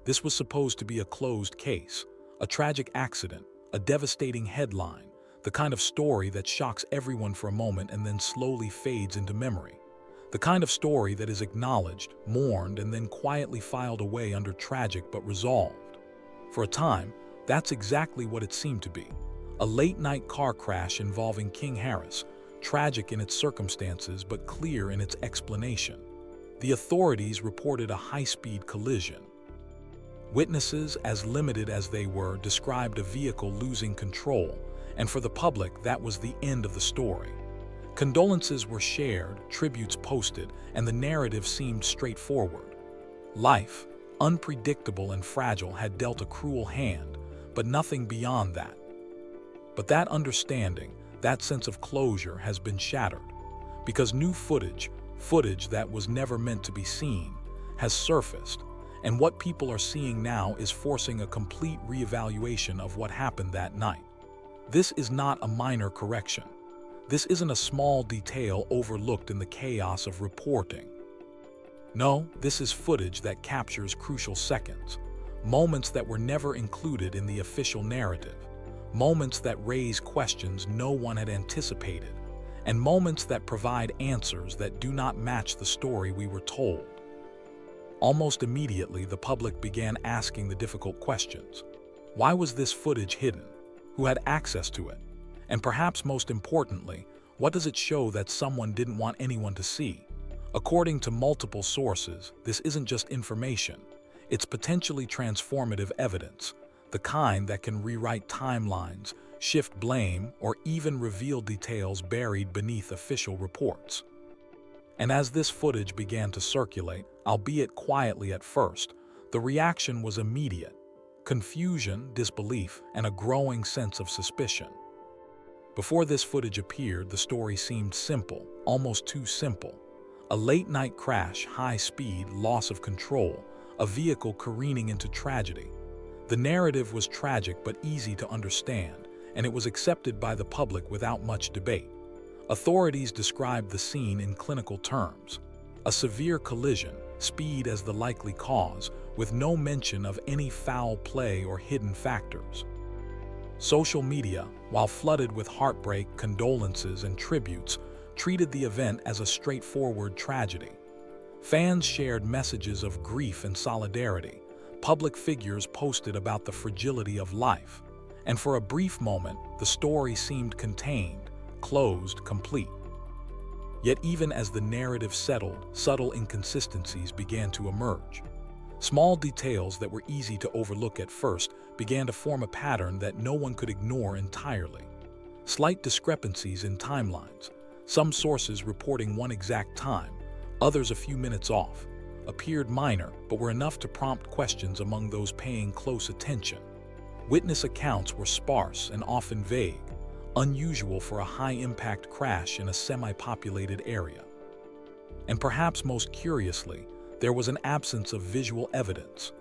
This was supposed to be a closed case, a tragic accident, a devastating headline, the kind of story that shocks everyone for a moment and then slowly fades into memory. The kind of story that is acknowledged, mourned, and then quietly filed away under tragic but resolved. For a time, that's exactly what it seemed to be. A late-night car crash involving King Harris, tragic in its circumstances but clear in its explanation. The authorities reported a high-speed collision. Witnesses, as limited as they were, described a vehicle losing control, and for the public, that was the end of the story. Condolences were shared, tributes posted, and the narrative seemed straightforward. Life, unpredictable and fragile, had dealt a cruel hand, but nothing beyond that. But that understanding, that sense of closure, has been shattered, because new footage that was never meant to be seen, has surfaced, and what people are seeing now is forcing a complete reevaluation of what happened that night. This is not a minor correction. This isn't a small detail overlooked in the chaos of reporting. No, this is footage that captures crucial seconds, moments that were never included in the official narrative, moments that raise questions no one had anticipated, and moments that provide answers that do not match the story we were told. Almost immediately, the public began asking the difficult questions. Why was this footage hidden? Who had access to it? And perhaps most importantly, what does it show that someone didn't want anyone to see? According to multiple sources, this isn't just information. It's potentially transformative evidence, the kind that can rewrite timelines, shift blame, or even reveal details buried beneath official reports. And as this footage began to circulate, albeit quietly at first, the reaction was immediate: confusion, disbelief, and a growing sense of suspicion. Before this footage appeared, the story seemed simple, almost too simple. A late-night crash, high speed, loss of control, a vehicle careening into tragedy. The narrative was tragic but easy to understand, and it was accepted by the public without much debate. Authorities described the scene in clinical terms: a severe collision, speed as the likely cause, with no mention of any foul play or hidden factors. Social media, while flooded with heartbreak, condolences, and tributes, treated the event as a straightforward tragedy. Fans shared messages of grief and solidarity. Public figures posted about the fragility of life. And for a brief moment, the story seemed contained, closed, complete. Yet even as the narrative settled, subtle inconsistencies began to emerge. Small details that were easy to overlook at first began to form a pattern that no one could ignore entirely. Slight discrepancies in timelines, some sources reporting one exact time, others a few minutes off, appeared minor but were enough to prompt questions among those paying close attention. Witness accounts were sparse and often vague, unusual for a high-impact crash in a semi-populated area. And perhaps most curiously, there was an absence of visual evidence.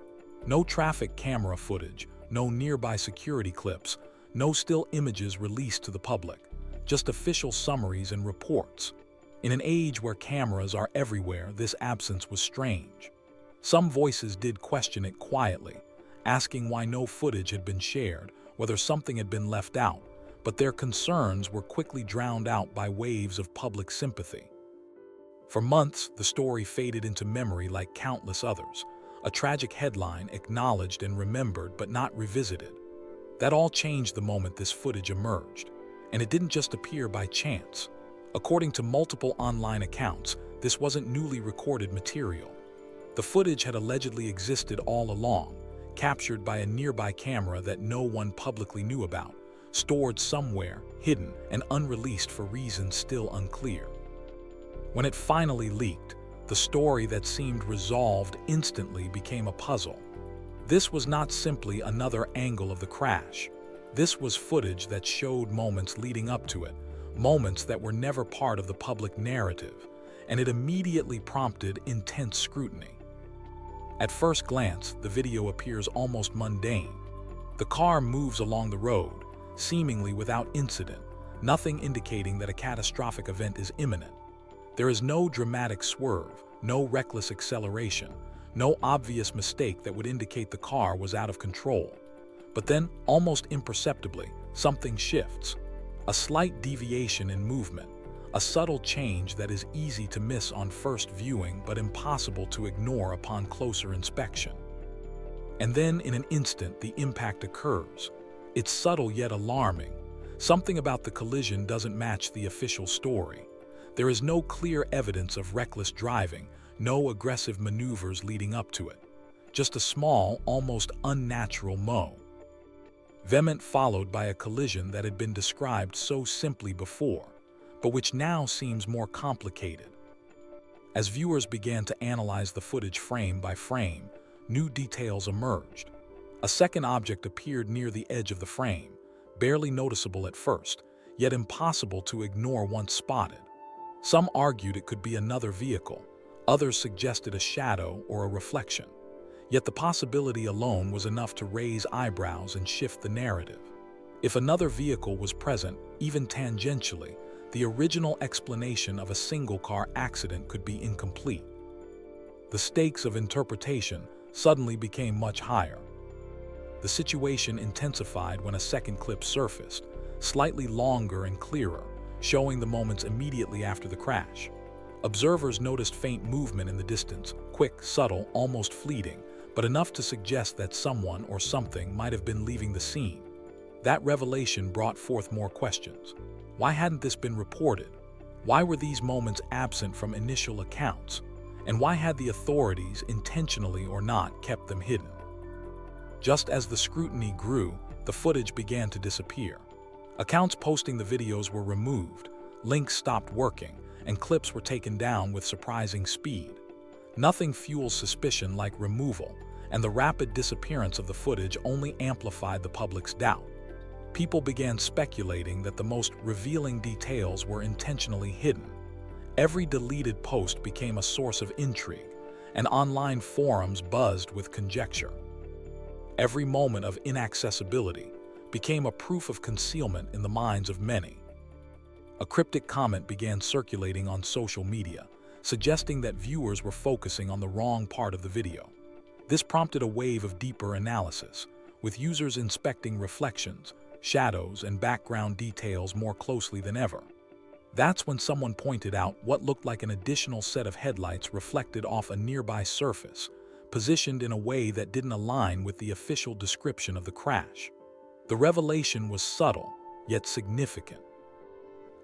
No traffic camera footage, no nearby security clips, no still images released to the public, just official summaries and reports. In an age where cameras are everywhere, this absence was strange. Some voices did question it quietly, asking why no footage had been shared, whether something had been left out, but their concerns were quickly drowned out by waves of public sympathy. For months, the story faded into memory like countless others, a tragic headline acknowledged and remembered but not revisited. That all changed the moment this footage emerged, and it didn't just appear by chance. According to multiple online accounts, this wasn't newly recorded material. The footage had allegedly existed all along, captured by a nearby camera that no one publicly knew about, stored somewhere, hidden, and unreleased for reasons still unclear. When it finally leaked, the story that seemed resolved instantly became a puzzle. This was not simply another angle of the crash. This was footage that showed moments leading up to it, moments that were never part of the public narrative, and it immediately prompted intense scrutiny. At first glance, the video appears almost mundane. The car moves along the road, seemingly without incident, nothing indicating that a catastrophic event is imminent. There is no dramatic swerve, no reckless acceleration, No obvious mistake that would indicate the car was out of control. But then, almost imperceptibly, something shifts. A slight deviation in movement, a subtle change that is easy to miss on first viewing but impossible to ignore upon closer inspection. And then, in an instant, the impact occurs. It's subtle yet alarming. Something about the collision doesn't match the official story. There is no clear evidence of reckless driving, no aggressive maneuvers leading up to it. Just a small, almost unnatural mow. Vehement followed by a collision that had been described so simply before, but which now seems more complicated. As viewers began to analyze the footage frame by frame, new details emerged. A second object appeared near the edge of the frame, barely noticeable at first, yet impossible to ignore once spotted. Some argued it could be another vehicle, others suggested a shadow or a reflection. Yet the possibility alone was enough to raise eyebrows and shift the narrative. If another vehicle was present, even tangentially, the original explanation of a single-car accident could be incomplete. The stakes of interpretation suddenly became much higher. The situation intensified when a second clip surfaced, slightly longer and clearer, showing the moments immediately after the crash. Observers noticed faint movement in the distance, quick, subtle, almost fleeting, but enough to suggest that someone or something might have been leaving the scene. That revelation brought forth more questions. Why hadn't this been reported? Why were these moments absent from initial accounts? And why had the authorities, intentionally or not, kept them hidden? Just as the scrutiny grew, the footage began to disappear. Accounts posting the videos were removed, links stopped working, and clips were taken down with surprising speed. Nothing fuels suspicion like removal, and the rapid disappearance of the footage only amplified the public's doubt. People began speculating that the most revealing details were intentionally hidden. Every deleted post became a source of intrigue, and online forums buzzed with conjecture. Every moment of inaccessibility became a proof of concealment in the minds of many. A cryptic comment began circulating on social media, suggesting that viewers were focusing on the wrong part of the video. This prompted a wave of deeper analysis, with users inspecting reflections, shadows, and background details more closely than ever. That's when someone pointed out what looked like an additional set of headlights reflected off a nearby surface, positioned in a way that didn't align with the official description of the crash. The revelation was subtle, yet significant.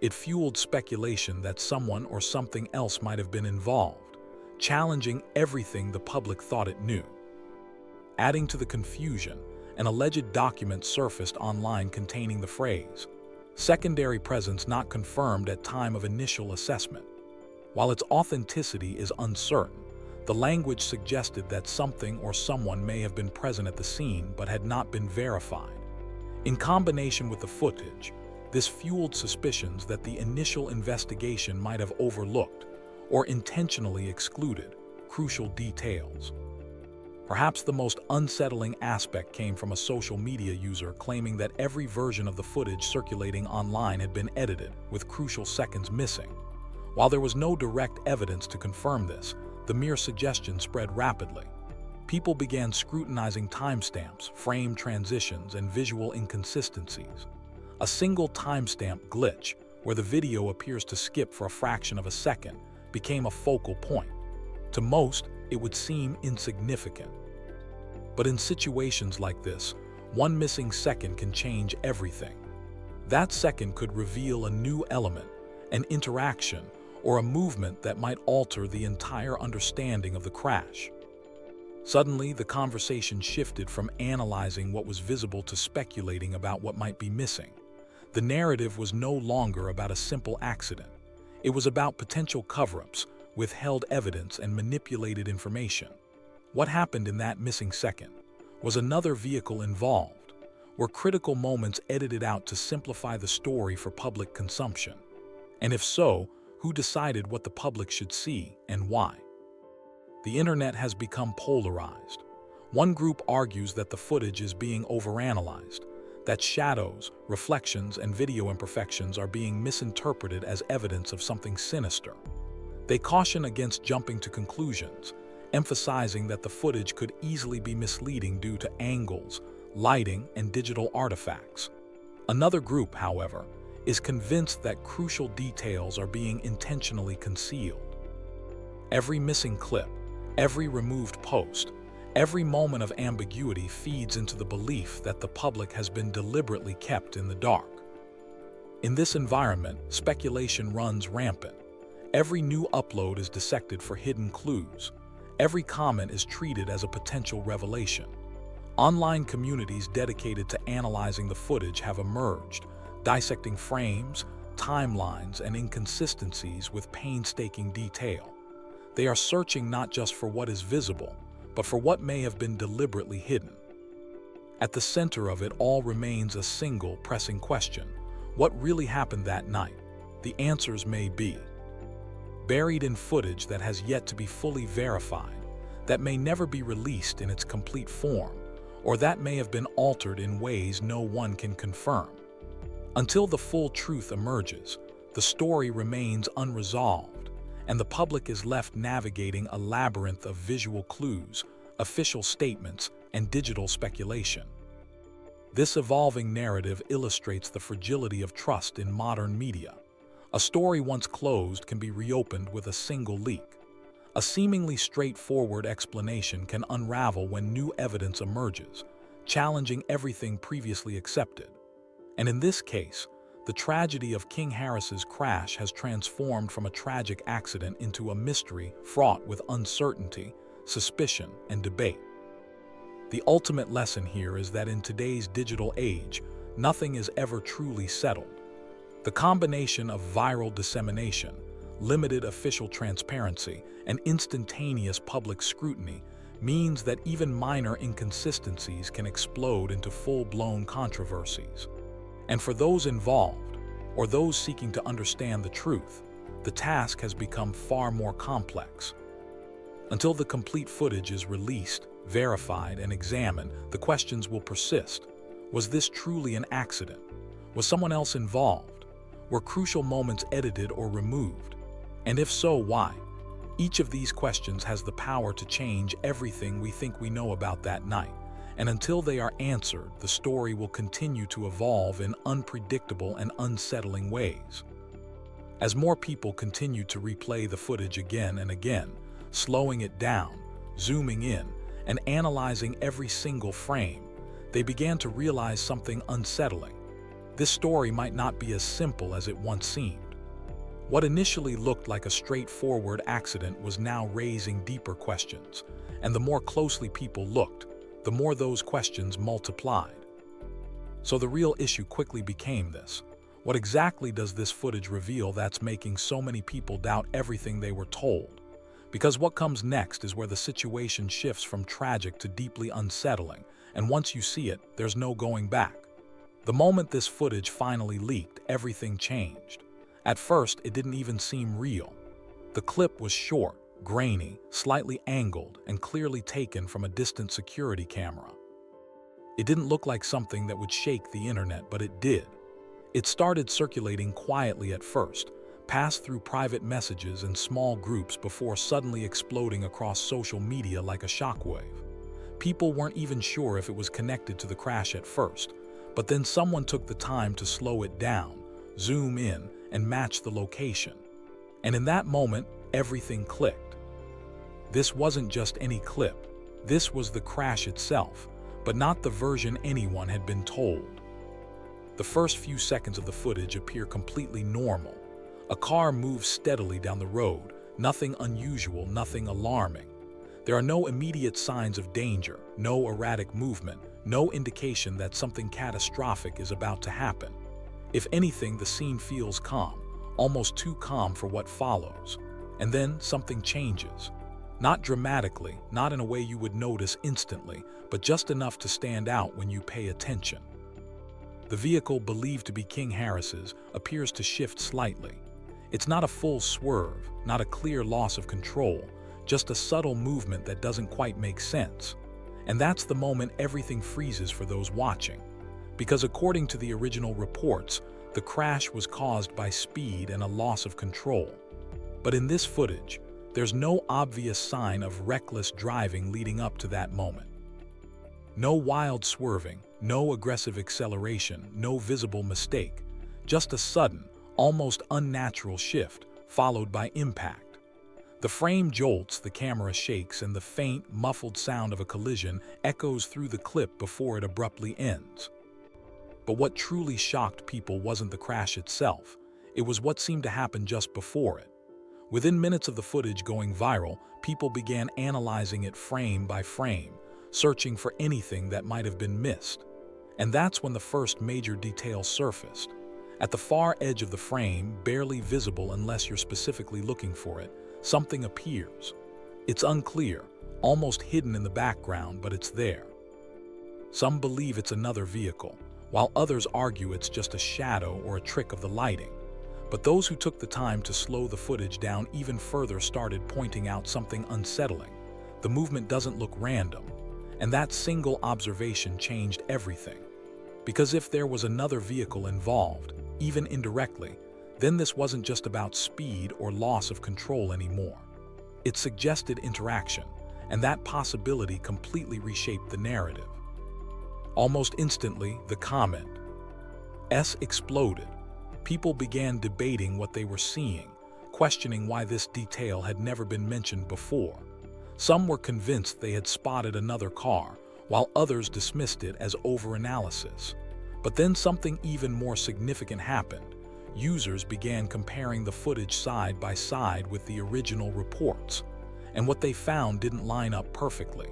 It fueled speculation that someone or something else might have been involved, challenging everything the public thought it knew. Adding to the confusion, an alleged document surfaced online containing the phrase, "secondary presence not confirmed at time of initial assessment." While its authenticity is uncertain, the language suggested that something or someone may have been present at the scene but had not been verified. In combination with the footage, this fueled suspicions that the initial investigation might have overlooked or intentionally excluded crucial details. Perhaps the most unsettling aspect came from a social media user claiming that every version of the footage circulating online had been edited, with crucial seconds missing. While there was no direct evidence to confirm this, the mere suggestion spread rapidly. People began scrutinizing timestamps, frame transitions, and visual inconsistencies. A single timestamp glitch, where the video appears to skip for a fraction of a second, became a focal point. To most, it would seem insignificant. But in situations like this, one missing second can change everything. That second could reveal a new element, an interaction, or a movement that might alter the entire understanding of the crash. Suddenly, the conversation shifted from analyzing what was visible to speculating about what might be missing. The narrative was no longer about a simple accident. It was about potential cover-ups, withheld evidence, and manipulated information. What happened in that missing second? Was another vehicle involved? Were critical moments edited out to simplify the story for public consumption? And if so, who decided what the public should see and why? The internet has become polarized. One group argues that the footage is being overanalyzed, that shadows, reflections, and video imperfections are being misinterpreted as evidence of something sinister. They caution against jumping to conclusions, emphasizing that the footage could easily be misleading due to angles, lighting, and digital artifacts. Another group, however, is convinced that crucial details are being intentionally concealed. Every missing clip, every removed post, every moment of ambiguity feeds into the belief that the public has been deliberately kept in the dark. In this environment, speculation runs rampant. Every new upload is dissected for hidden clues. Every comment is treated as a potential revelation. Online communities dedicated to analyzing the footage have emerged, dissecting frames, timelines, and inconsistencies with painstaking detail. They are searching not just for what is visible, but for what may have been deliberately hidden. At the center of it all remains a single pressing question: what really happened that night? The answers may be buried in footage that has yet to be fully verified, that may never be released in its complete form, or that may have been altered in ways no one can confirm. Until the full truth emerges, the story remains unresolved, and the public is left navigating a labyrinth of visual clues, official statements, and digital speculation. This evolving narrative illustrates the fragility of trust in modern media. A story once closed can be reopened with a single leak. A seemingly straightforward explanation can unravel when new evidence emerges, challenging everything previously accepted. And in this case, the tragedy of King Harris's crash has transformed from a tragic accident into a mystery fraught with uncertainty, suspicion, and debate. The ultimate lesson here is that in today's digital age, nothing is ever truly settled. The combination of viral dissemination, limited official transparency, and instantaneous public scrutiny means that even minor inconsistencies can explode into full-blown controversies. And for those involved, or those seeking to understand the truth, the task has become far more complex. Until the complete footage is released, verified, and examined, the questions will persist. Was this truly an accident? Was someone else involved? Were crucial moments edited or removed? And if so, why? Each of these questions has the power to change everything we think we know about that night. And until they are answered, the story will continue to evolve in unpredictable and unsettling ways. As more people continue to replay the footage again and again, slowing it down, zooming in, and analyzing every single frame, they began to realize something unsettling. This story might not be as simple as it once seemed. What initially looked like a straightforward accident was now raising deeper questions, and the more closely people looked, the more those questions multiplied. So the real issue quickly became this: what exactly does this footage reveal that's making so many people doubt everything they were told? Because what comes next is where the situation shifts from tragic to deeply unsettling, and once you see it, there's no going back. The moment this footage finally leaked, everything changed. At first, it didn't even seem real. The clip was short, grainy, slightly angled, and clearly taken from a distant security camera. It didn't look like something that would shake the internet, but it did. It started circulating quietly at first, passed through private messages and small groups before suddenly exploding across social media like a shockwave. People weren't even sure if it was connected to the crash at first, but then someone took the time to slow it down, zoom in, and match the location. And in that moment, everything clicked. This wasn't just any clip. This was the crash itself, but not the version anyone had been told. The first few seconds of the footage appear completely normal. A car moves steadily down the road, nothing unusual, nothing alarming. There are no immediate signs of danger, no erratic movement, no indication that something catastrophic is about to happen. If anything, the scene feels calm, almost too calm for what follows. And then something changes. Not dramatically, not in a way you would notice instantly, but just enough to stand out when you pay attention. The vehicle believed to be King Harris's appears to shift slightly. It's not a full swerve, not a clear loss of control, just a subtle movement that doesn't quite make sense. And that's the moment everything freezes for those watching. Because according to the original reports, the crash was caused by speed and a loss of control. But in this footage, There's no obvious sign of reckless driving leading up to that moment. No wild swerving, no aggressive acceleration, no visible mistake, just a sudden, almost unnatural shift, followed by impact. The frame jolts, the camera shakes, and the faint, muffled sound of a collision echoes through the clip before it abruptly ends. But what truly shocked people wasn't the crash itself, it was what seemed to happen just before it. Within minutes of the footage going viral, people began analyzing it frame by frame, searching for anything that might have been missed. And that's when the first major detail surfaced. At the far edge of the frame, barely visible unless you're specifically looking for it, something appears. It's unclear, almost hidden in the background, but it's there. Some believe it's another vehicle, while others argue it's just a shadow or a trick of the lighting. But those who took the time to slow the footage down even further started pointing out something unsettling. The movement doesn't look random, and that single observation changed everything. Because if there was another vehicle involved, even indirectly, then this wasn't just about speed or loss of control anymore. It suggested interaction, and that possibility completely reshaped the narrative. Almost instantly, the comment S exploded. People began debating what they were seeing, questioning why this detail had never been mentioned before. Some were convinced they had spotted another car, while others dismissed it as overanalysis. But then something even more significant happened. Users began comparing the footage side by side with the original reports, and what they found didn't line up perfectly.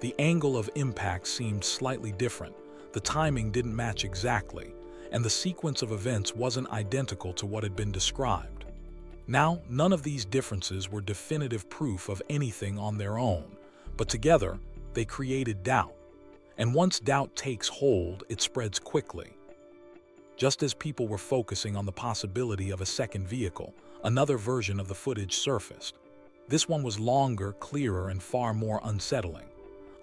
The angle of impact seemed slightly different, the timing didn't match exactly, and the sequence of events wasn't identical to what had been described. Now, none of these differences were definitive proof of anything on their own, but together, they created doubt. And once doubt takes hold, it spreads quickly. Just as people were focusing on the possibility of a second vehicle, another version of the footage surfaced. This one was longer, clearer, and far more unsettling.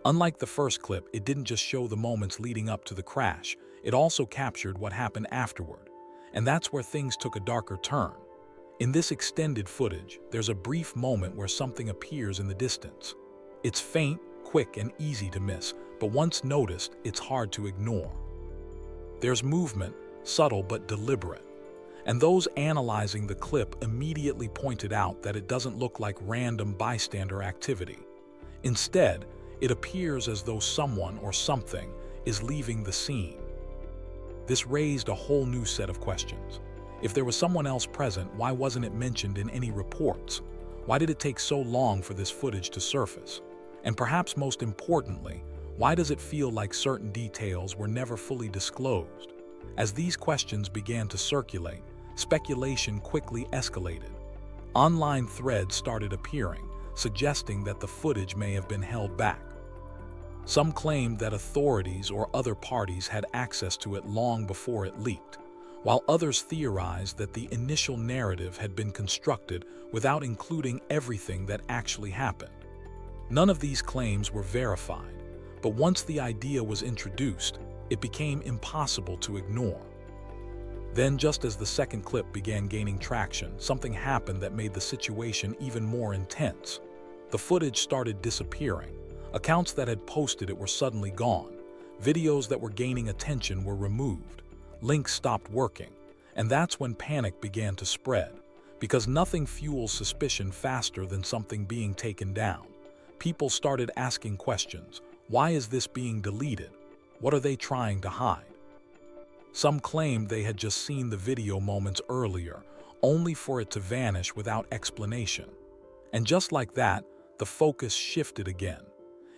Unlike the first clip, it didn't just show the moments leading up to the crash, it also captured what happened afterward. And that's where things took a darker turn. In this extended footage, there's a brief moment where something appears in the distance. It's faint, quick, and easy to miss, but once noticed, it's hard to ignore. There's movement, subtle but deliberate, and those analyzing the clip immediately pointed out that it doesn't look like random bystander activity. Instead, it appears as though someone or something is leaving the scene. This raised a whole new set of questions. If there was someone else present, why wasn't it mentioned in any reports? Why did it take so long for this footage to surface? And perhaps most importantly, why does it feel like certain details were never fully disclosed? As these questions began to circulate, speculation quickly escalated. Online threads started appearing, suggesting that the footage may have been held back. Some claimed that authorities or other parties had access to it long before it leaked, while others theorized that the initial narrative had been constructed without including everything that actually happened. None of these claims were verified, but once the idea was introduced, it became impossible to ignore. Then, just as the second clip began gaining traction, something happened that made the situation even more intense. The footage started disappearing. Accounts that had posted it were suddenly gone. Videos that were gaining attention were removed. Links stopped working. And that's when panic began to spread. Because nothing fuels suspicion faster than something being taken down. People started asking questions. Why is this being deleted? What are they trying to hide? Some claimed they had just seen the video moments earlier, only for it to vanish without explanation. And just like that, the focus shifted again.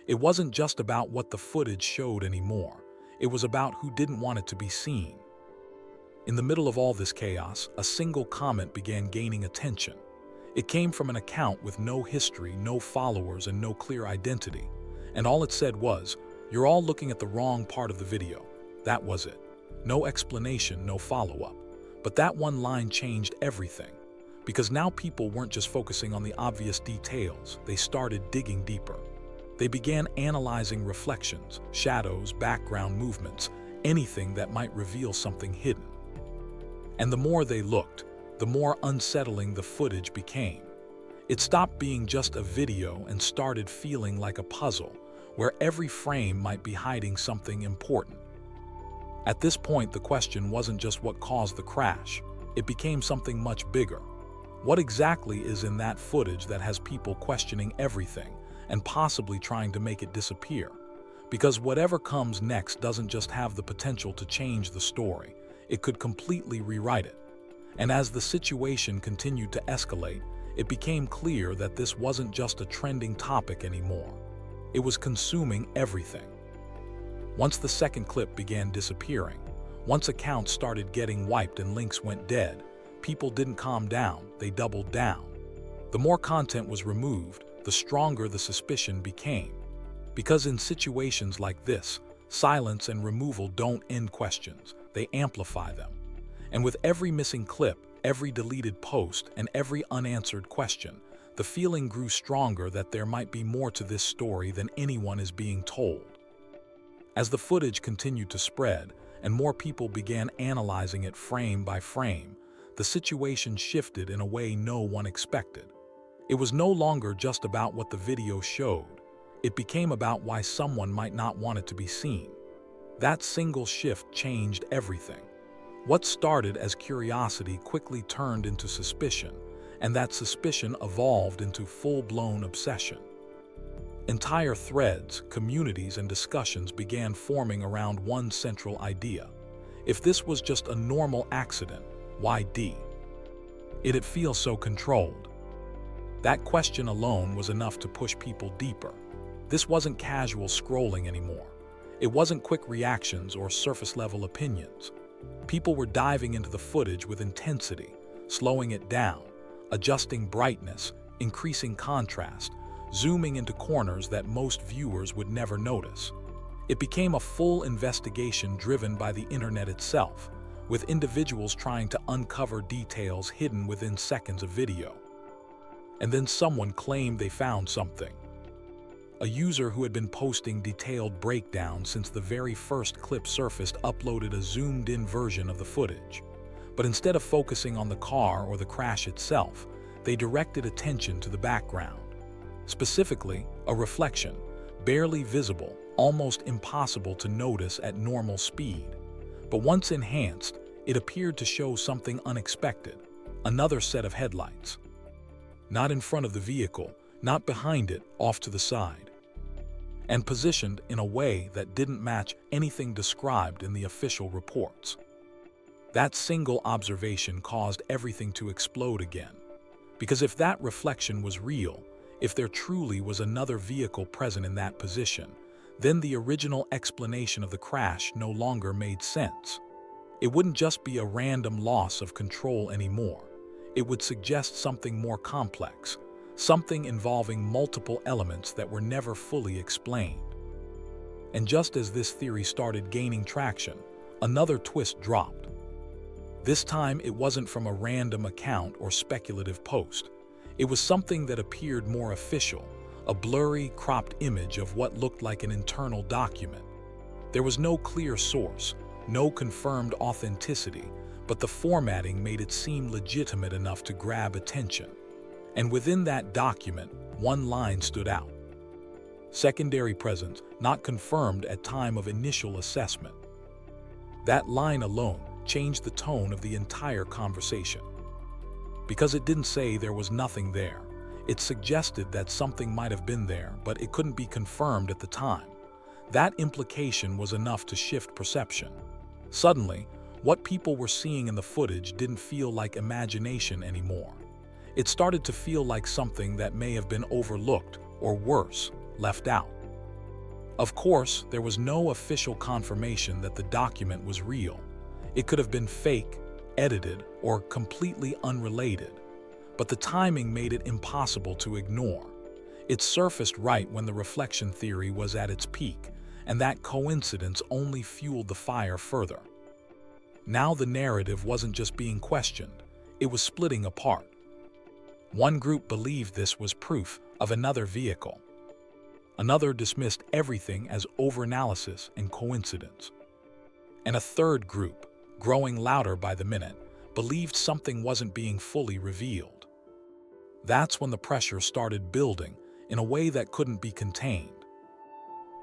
It wasn't just about what the footage showed anymore. It was about who didn't want it to be seen. In the middle of all this chaos, a single comment began gaining attention. It came from an account with no history, no followers, and no clear identity. And all it said was, "You're all looking at the wrong part of the video." That was it. No explanation, no follow-up. But that one line changed everything. Because now people weren't just focusing on the obvious details, they started digging deeper. They began analyzing reflections, shadows, background movements, anything that might reveal something hidden. And the more they looked, the more unsettling the footage became. It stopped being just a video and started feeling like a puzzle, where every frame might be hiding something important. At this point, the question wasn't just what caused the crash. It became something much bigger. What exactly is in that footage that has people questioning everything and possibly trying to make it disappear? Because whatever comes next doesn't just have the potential to change the story, it could completely rewrite it. And as the situation continued to escalate, it became clear that this wasn't just a trending topic anymore. It was consuming everything. Once the second clip began disappearing, once accounts started getting wiped and links went dead, people didn't calm down, they doubled down. The more content was removed, the stronger the suspicion became. Because in situations like this, silence and removal don't end questions, they amplify them. And with every missing clip, every deleted post, and every unanswered question, the feeling grew stronger that there might be more to this story than anyone is being told. As the footage continued to spread, and more people began analyzing it frame by frame, the situation shifted in a way no one expected. It was no longer just about what the video showed. It became about why someone might not want it to be seen. That single shift changed everything. What started as curiosity quickly turned into suspicion, and that suspicion evolved into full-blown obsession. Entire threads, communities, and discussions began forming around one central idea. If this was just a normal accident, why did it feel so controlled? That question alone was enough to push people deeper. This wasn't casual scrolling anymore. It wasn't quick reactions or surface-level opinions. People were diving into the footage with intensity, slowing it down, adjusting brightness, increasing contrast, zooming into corners that most viewers would never notice. It became a full investigation driven by the internet itself, with individuals trying to uncover details hidden within seconds of video. And then someone claimed they found something. A user who had been posting detailed breakdowns since the very first clip surfaced uploaded a zoomed-in version of the footage. But instead of focusing on the car or the crash itself, they directed attention to the background. Specifically, a reflection, barely visible, almost impossible to notice at normal speed. But once enhanced, it appeared to show something unexpected, another set of headlights. Not in front of the vehicle, not behind it, off to the side. And positioned in a way that didn't match anything described in the official reports. That single observation caused everything to explode again. Because if that reflection was real, if there truly was another vehicle present in that position, then the original explanation of the crash no longer made sense. It wouldn't just be a random loss of control anymore. It would suggest something more complex, something involving multiple elements that were never fully explained. And just as this theory started gaining traction, another twist dropped. This time, it wasn't from a random account or speculative post. It was something that appeared more official, a blurry, cropped image of what looked like an internal document. There was no clear source, no confirmed authenticity, but the formatting made it seem legitimate enough to grab attention. And within that document, one line stood out. Secondary presence, not confirmed at time of initial assessment. That line alone changed the tone of the entire conversation. Because it didn't say there was nothing there. It suggested that something might have been there, but it couldn't be confirmed at the time. That implication was enough to shift perception. Suddenly, what people were seeing in the footage didn't feel like imagination anymore. It started to feel like something that may have been overlooked, or worse, left out. Of course, there was no official confirmation that the document was real. It could have been fake, edited, or completely unrelated. But the timing made it impossible to ignore. It surfaced right when the reflection theory was at its peak, and that coincidence only fueled the fire further. Now the narrative wasn't just being questioned, it was splitting apart. One group believed this was proof of another vehicle. Another dismissed everything as overanalysis and coincidence. And a third group, growing louder by the minute, believed something wasn't being fully revealed. That's when the pressure started building in a way that couldn't be contained.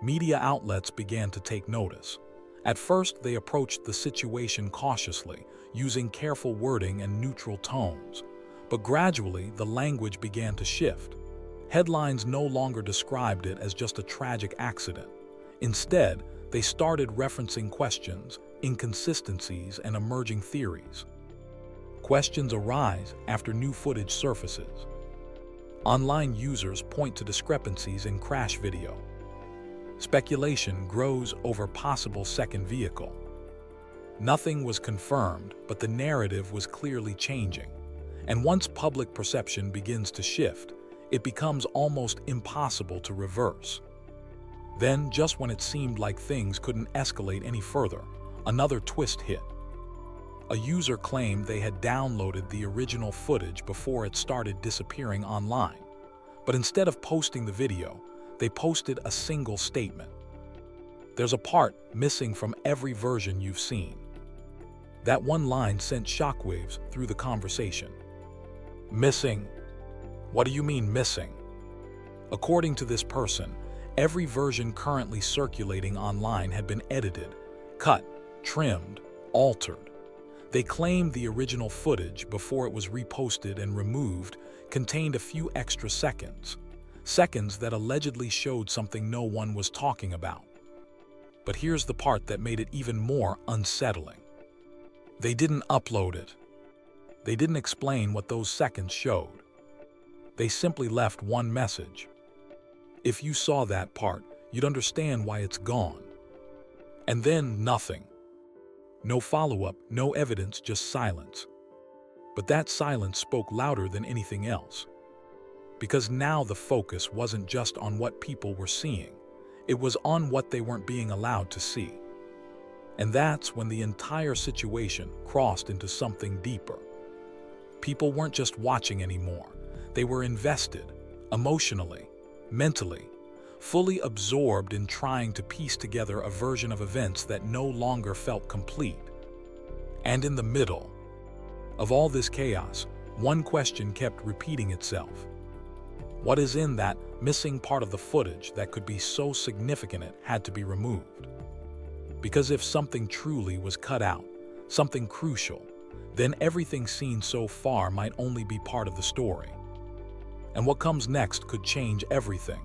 Media outlets began to take notice. At first, they approached the situation cautiously, using careful wording and neutral tones. But gradually, the language began to shift. Headlines no longer described it as just a tragic accident. Instead, they started referencing questions, inconsistencies, and emerging theories. Questions arise after new footage surfaces. Online users point to discrepancies in crash video. Speculation grows over possible second vehicle. Nothing was confirmed, but the narrative was clearly changing. And once public perception begins to shift, it becomes almost impossible to reverse. Then, just when it seemed like things couldn't escalate any further, another twist hit. A user claimed they had downloaded the original footage before it started disappearing online. But instead of posting the video, they posted a single statement. "There's a part missing from every version you've seen." That one line sent shockwaves through the conversation. Missing? What do you mean missing? According to this person, every version currently circulating online had been edited, cut, trimmed, altered. They claimed the original footage, before it was reposted and removed, contained a few extra seconds. Seconds that allegedly showed something no one was talking about. But here's the part that made it even more unsettling. They didn't upload it. They didn't explain what those seconds showed. They simply left one message. If you saw that part, you'd understand why it's gone. And then nothing. No follow-up, no evidence, just silence. But that silence spoke louder than anything else. Because now the focus wasn't just on what people were seeing, it was on what they weren't being allowed to see. And that's when the entire situation crossed into something deeper. People weren't just watching anymore, they were invested, emotionally, mentally, fully absorbed in trying to piece together a version of events that no longer felt complete. And in the middle of all this chaos, one question kept repeating itself. What is in that missing part of the footage that could be so significant it had to be removed? Because if something truly was cut out, something crucial, then everything seen so far might only be part of the story. And what comes next could change everything.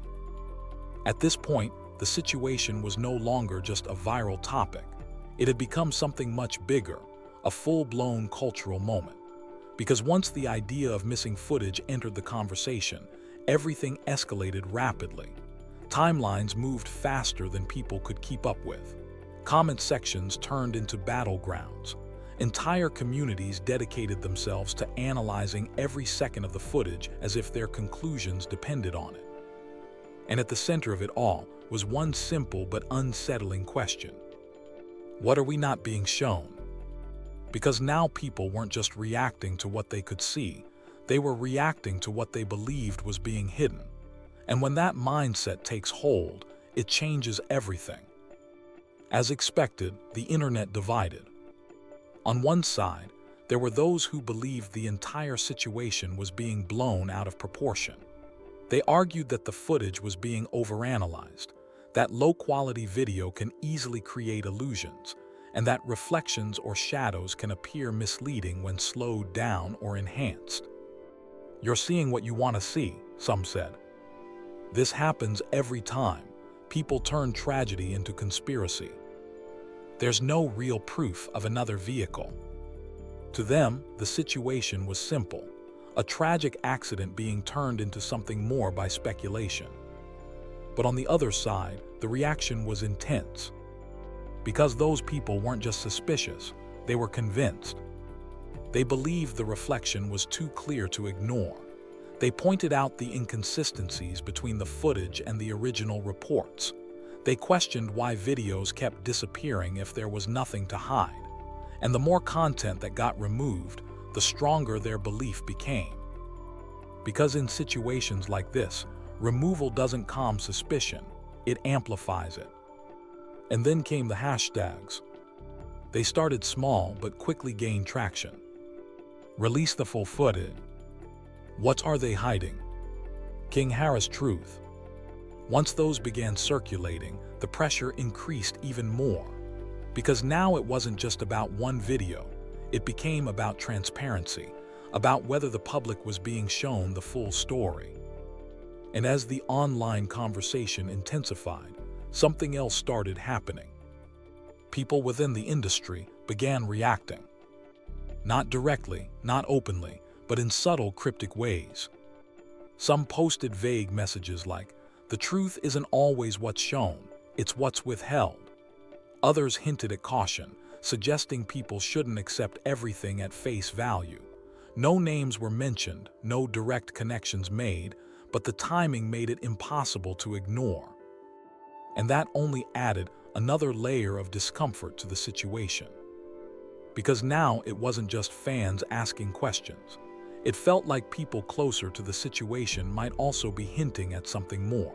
At this point, the situation was no longer just a viral topic. It had become something much bigger, a full-blown cultural moment. Because once the idea of missing footage entered the conversation, everything escalated rapidly. Timelines moved faster than people could keep up with. Comment sections turned into battlegrounds. Entire communities dedicated themselves to analyzing every second of the footage as if their conclusions depended on it. And at the center of it all was one simple but unsettling question. What are we not being shown? Because now people weren't just reacting to what they could see, they were reacting to what they believed was being hidden. And when that mindset takes hold, it changes everything. As expected, the internet divided. On one side, there were those who believed the entire situation was being blown out of proportion. They argued that the footage was being overanalyzed, that low-quality video can easily create illusions, and that reflections or shadows can appear misleading when slowed down or enhanced. You're seeing what you want to see, some said. This happens every time. People turn tragedy into conspiracy. There's no real proof of another vehicle. To them, the situation was simple, a tragic accident being turned into something more by speculation. But on the other side, the reaction was intense. Because those people weren't just suspicious, they were convinced. They believed the reflection was too clear to ignore. They pointed out the inconsistencies between the footage and the original reports. They questioned why videos kept disappearing if there was nothing to hide. And the more content that got removed, the stronger their belief became. Because in situations like this, removal doesn't calm suspicion, it amplifies it. And then came the hashtags. They started small but quickly gained traction. Release the full footage. What are they hiding? King Harris truth. Once those began circulating, the pressure increased even more. Because now it wasn't just about one video, it became about transparency, about whether the public was being shown the full story. And as the online conversation intensified, something else started happening. People within the industry began reacting. Not directly, not openly, but in subtle, cryptic ways. Some posted vague messages like, "The truth isn't always what's shown, it's what's withheld." Others hinted at caution, suggesting people shouldn't accept everything at face value. No names were mentioned, no direct connections made, but the timing made it impossible to ignore. And that only added another layer of discomfort to the situation. Because now it wasn't just fans asking questions. It felt like people closer to the situation might also be hinting at something more.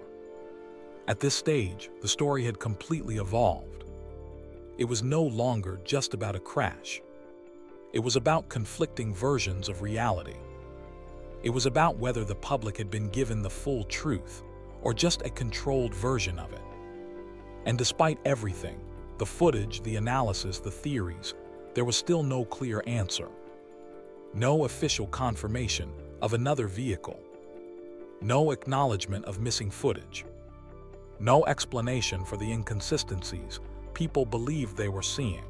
At this stage, the story had completely evolved. It was no longer just about a crash. It was about conflicting versions of reality. It was about whether the public had been given the full truth or just a controlled version of it. And despite everything, the footage, the analysis, the theories, there was still no clear answer. No official confirmation of another vehicle. No acknowledgement of missing footage. No explanation for the inconsistencies people believed they were seeing.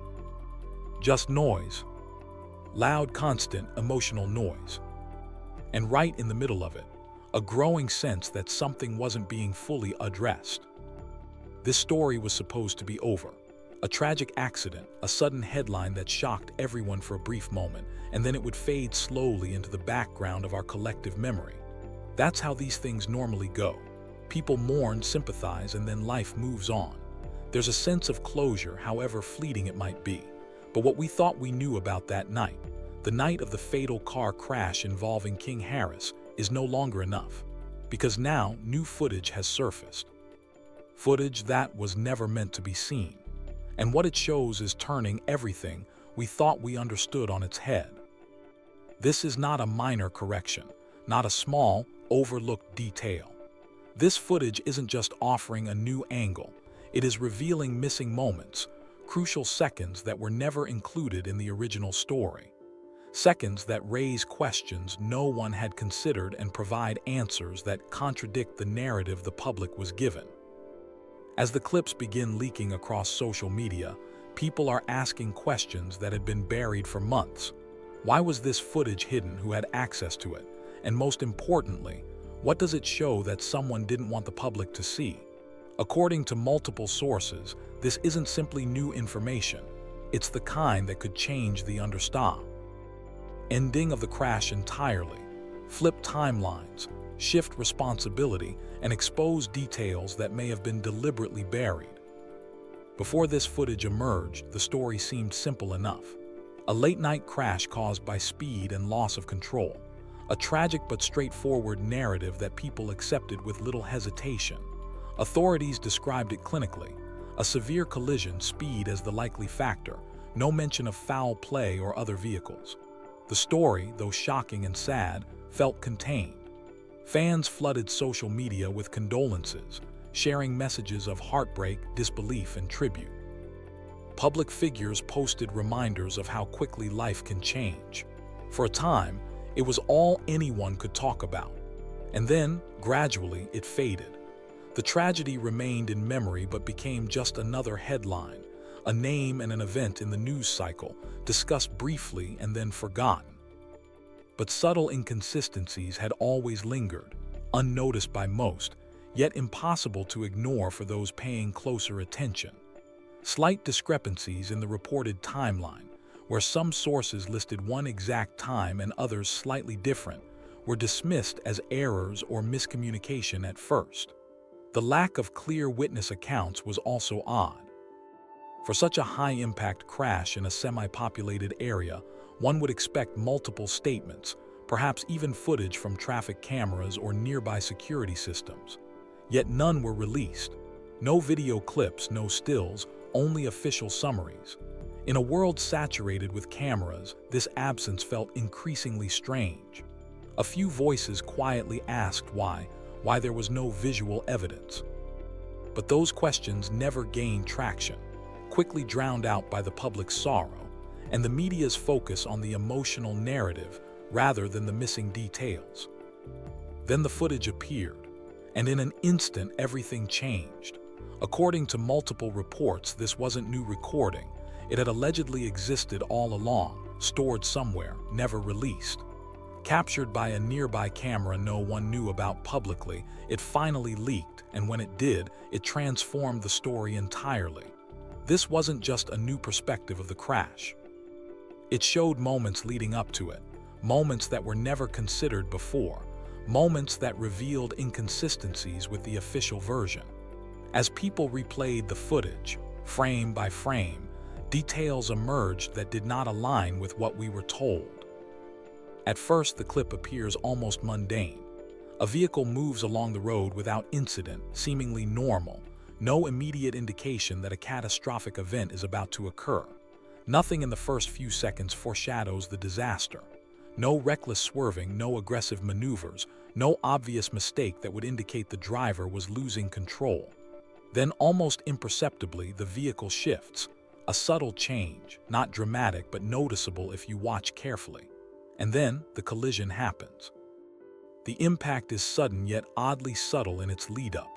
Just noise. Loud, constant, emotional noise. And right in the middle of it, a growing sense that something wasn't being fully addressed. This story was supposed to be over. A tragic accident, a sudden headline that shocked everyone for a brief moment, and then it would fade slowly into the background of our collective memory. That's how these things normally go. People mourn, sympathize, and then life moves on. There's a sense of closure, however fleeting it might be. But what we thought we knew about that night, the night of the fatal car crash involving King Harris, is no longer enough. Because now new footage has surfaced. Footage that was never meant to be seen. And what it shows is turning everything we thought we understood on its head. This is not a minor correction, not a small, overlooked detail. This footage isn't just offering a new angle, it is revealing missing moments, crucial seconds that were never included in the original story. Seconds that raise questions no one had considered and provide answers that contradict the narrative the public was given. As the clips begin leaking across social media, people are asking questions that had been buried for months. Why was this footage hidden? Who had access to it? And most importantly, what does it show that someone didn't want the public to see? According to multiple sources, this isn't simply new information. It's the kind that could change the understanding. Ending of the crash entirely, flip timelines, shift responsibility, and expose details that may have been deliberately buried. Before this footage emerged, the story seemed simple enough. A late-night crash caused by speed and loss of control. A tragic but straightforward narrative that people accepted with little hesitation. Authorities described it clinically. A severe collision, speed as the likely factor, no mention of foul play or other vehicles. The story, though shocking and sad, felt contained. Fans flooded social media with condolences, sharing messages of heartbreak, disbelief, and tribute. Public figures posted reminders of how quickly life can change. For a time, it was all anyone could talk about. And then, gradually, it faded. The tragedy remained in memory but became just another headline, a name and an event in the news cycle, discussed briefly and then forgotten. But subtle inconsistencies had always lingered, unnoticed by most, yet impossible to ignore for those paying closer attention. Slight discrepancies in the reported timeline, where some sources listed one exact time and others slightly different, were dismissed as errors or miscommunication at first. The lack of clear witness accounts was also odd. For such a high-impact crash in a semi-populated area, one would expect multiple statements, perhaps even footage from traffic cameras or nearby security systems. Yet none were released. No video clips, no stills, only official summaries. In a world saturated with cameras, this absence felt increasingly strange. A few voices quietly asked why there was no visual evidence. But those questions never gained traction, quickly drowned out by the public's sorrow and the media's focus on the emotional narrative rather than the missing details. Then the footage appeared, and in an instant everything changed. According to multiple reports, this wasn't new recording. It had allegedly existed all along, stored somewhere, never released. Captured by a nearby camera no one knew about publicly, it finally leaked, and when it did, it transformed the story entirely. This wasn't just a new perspective of the crash. It showed moments leading up to it, moments that were never considered before, moments that revealed inconsistencies with the official version. As people replayed the footage, frame by frame, details emerged that did not align with what we were told. At first, the clip appears almost mundane. A vehicle moves along the road without incident, seemingly normal, no immediate indication that a catastrophic event is about to occur. Nothing in the first few seconds foreshadows the disaster. No reckless swerving, no aggressive maneuvers, no obvious mistake that would indicate the driver was losing control. Then, almost imperceptibly, the vehicle shifts. A subtle change, not dramatic but noticeable if you watch carefully. And then, the collision happens. The impact is sudden yet oddly subtle in its lead-up,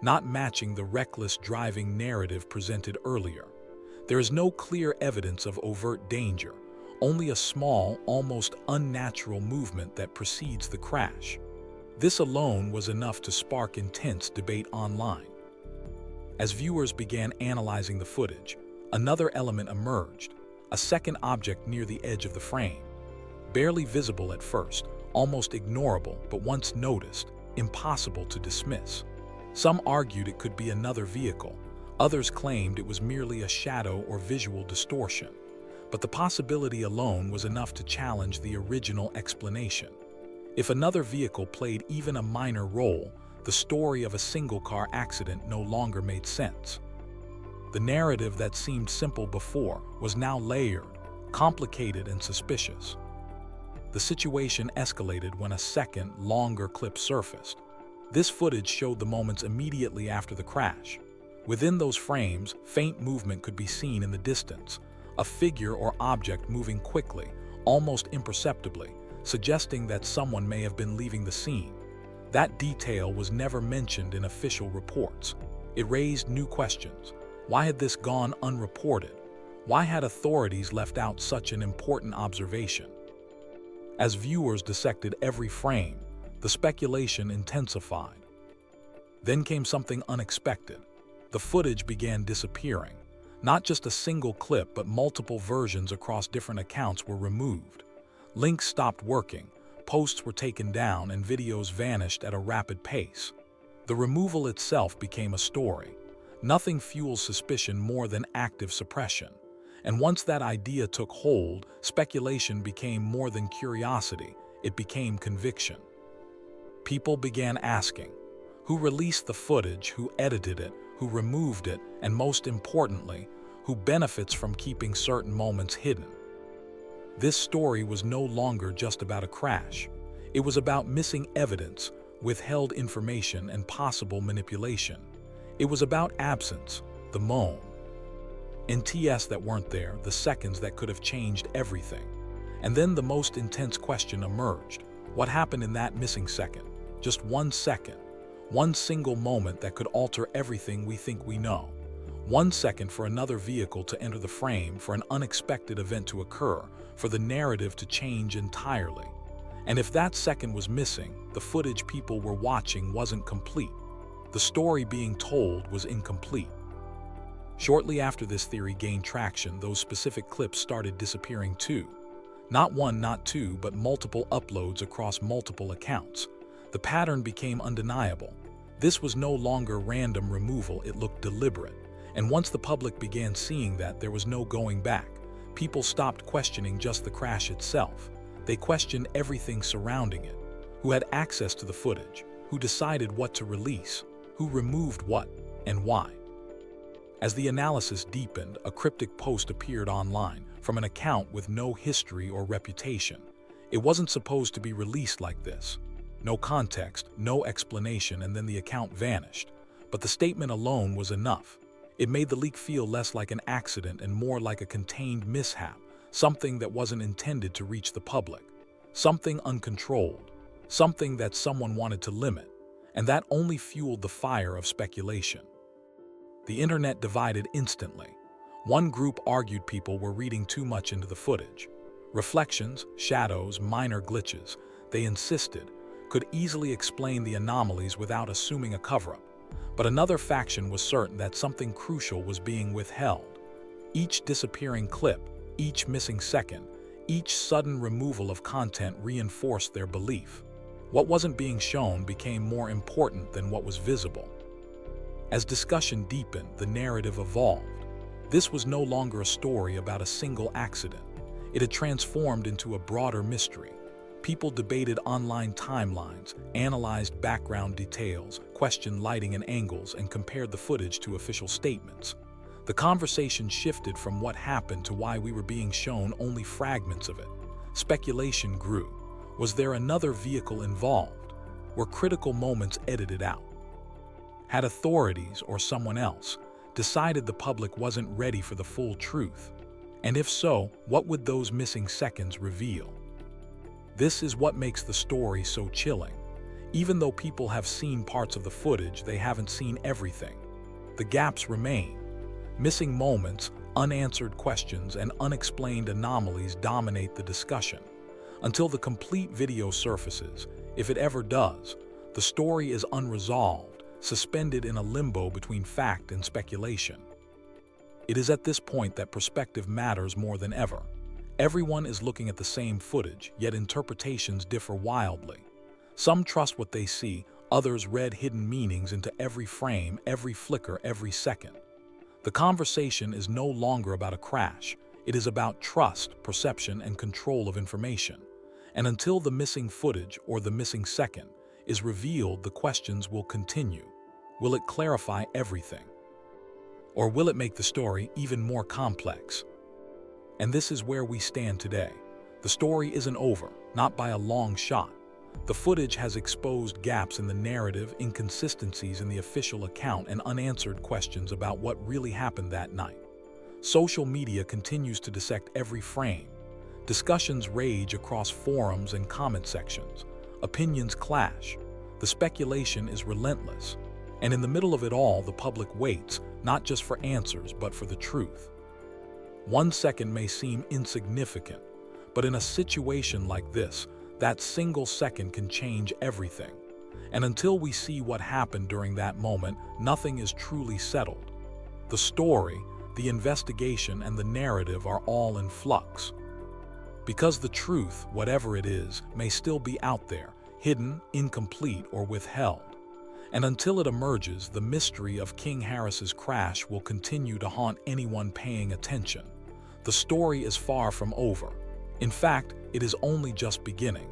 not matching the reckless driving narrative presented earlier. There is no clear evidence of overt danger, only a small, almost unnatural movement that precedes the crash. This alone was enough to spark intense debate online. As viewers began analyzing the footage, another element emerged, a second object near the edge of the frame. Barely visible at first, almost ignorable, but once noticed, impossible to dismiss. Some argued it could be another vehicle. Others claimed it was merely a shadow or visual distortion. But the possibility alone was enough to challenge the original explanation. If another vehicle played even a minor role, the story of a single-car accident no longer made sense. The narrative that seemed simple before was now layered, complicated, and suspicious. The situation escalated when a second, longer clip surfaced. This footage showed the moments immediately after the crash. Within those frames, faint movement could be seen in the distance, a figure or object moving quickly, almost imperceptibly, suggesting that someone may have been leaving the scene. That detail was never mentioned in official reports. It raised new questions. Why had this gone unreported? Why had authorities left out such an important observation? As viewers dissected every frame, the speculation intensified. Then came something unexpected. The footage began disappearing. Not just a single clip, but multiple versions across different accounts were removed. Links stopped working, posts were taken down, and videos vanished at a rapid pace. The removal itself became a story. Nothing fuels suspicion more than active suppression. And once that idea took hold, speculation became more than curiosity, it became conviction. People began asking, who released the footage, who edited it, who removed it, and most importantly, who benefits from keeping certain moments hidden? This story was no longer just about a crash. It was about missing evidence, withheld information, and possible manipulation. It was about absence, the moan. NTS that weren't there, the seconds that could have changed everything. And then the most intense question emerged. What happened in that missing second? Just 1 second. One single moment that could alter everything we think we know. 1 second for another vehicle to enter the frame, for an unexpected event to occur, for the narrative to change entirely. And if that second was missing, the footage people were watching wasn't complete. The story being told was incomplete. Shortly after this theory gained traction, those specific clips started disappearing too. Not one, not two, but multiple uploads across multiple accounts. The pattern became undeniable. This was no longer random removal, it looked deliberate. And once the public began seeing that, there was no going back. People stopped questioning just the crash itself. They questioned everything surrounding it. Who had access to the footage? Who decided what to release? Who removed what? And why? As the analysis deepened, a cryptic post appeared online from an account with no history or reputation. It wasn't supposed to be released like this. No context, no explanation, and then the account vanished. But the statement alone was enough. It made the leak feel less like an accident and more like a contained mishap, something that wasn't intended to reach the public, something uncontrolled, something that someone wanted to limit, and that only fueled the fire of speculation. The internet divided instantly. One group argued people were reading too much into the footage. Reflections, shadows, minor glitches, they insisted, could easily explain the anomalies without assuming a cover-up. But another faction was certain that something crucial was being withheld. Each disappearing clip, each missing second, each sudden removal of content reinforced their belief. What wasn't being shown became more important than what was visible. As discussion deepened, the narrative evolved. This was no longer a story about a single accident. It had transformed into a broader mystery. People debated online timelines, analyzed background details, questioned lighting and angles, and compared the footage to official statements. The conversation shifted from what happened to why we were being shown only fragments of it. Speculation grew. Was there another vehicle involved? Were critical moments edited out? Had authorities or someone else decided the public wasn't ready for the full truth? And if so, what would those missing seconds reveal? This is what makes the story so chilling. Even though people have seen parts of the footage, they haven't seen everything. The gaps remain. Missing moments, unanswered questions, and unexplained anomalies dominate the discussion. Until the complete video surfaces, if it ever does, the story is unresolved, suspended in a limbo between fact and speculation. It is at this point that perspective matters more than ever. Everyone is looking at the same footage, yet interpretations differ wildly. Some trust what they see, others read hidden meanings into every frame, every flicker, every second. The conversation is no longer about a crash. It is about trust, perception, and control of information. And until the missing footage or the missing second is revealed, the questions will continue. Will it clarify everything? Or will it make the story even more complex? And this is where we stand today. The story isn't over, not by a long shot. The footage has exposed gaps in the narrative, inconsistencies in the official account, and unanswered questions about what really happened that night. Social media continues to dissect every frame. Discussions rage across forums and comment sections. Opinions clash. The speculation is relentless. And in the middle of it all, the public waits, not just for answers, but for the truth. 1 second may seem insignificant, but in a situation like this, that single second can change everything. And until we see what happened during that moment, nothing is truly settled. The story, the investigation, and the narrative are all in flux. Because the truth, whatever it is, may still be out there, hidden, incomplete, or withheld. And until it emerges, the mystery of King Harris's crash will continue to haunt anyone paying attention. The story is far from over. In fact, it is only just beginning.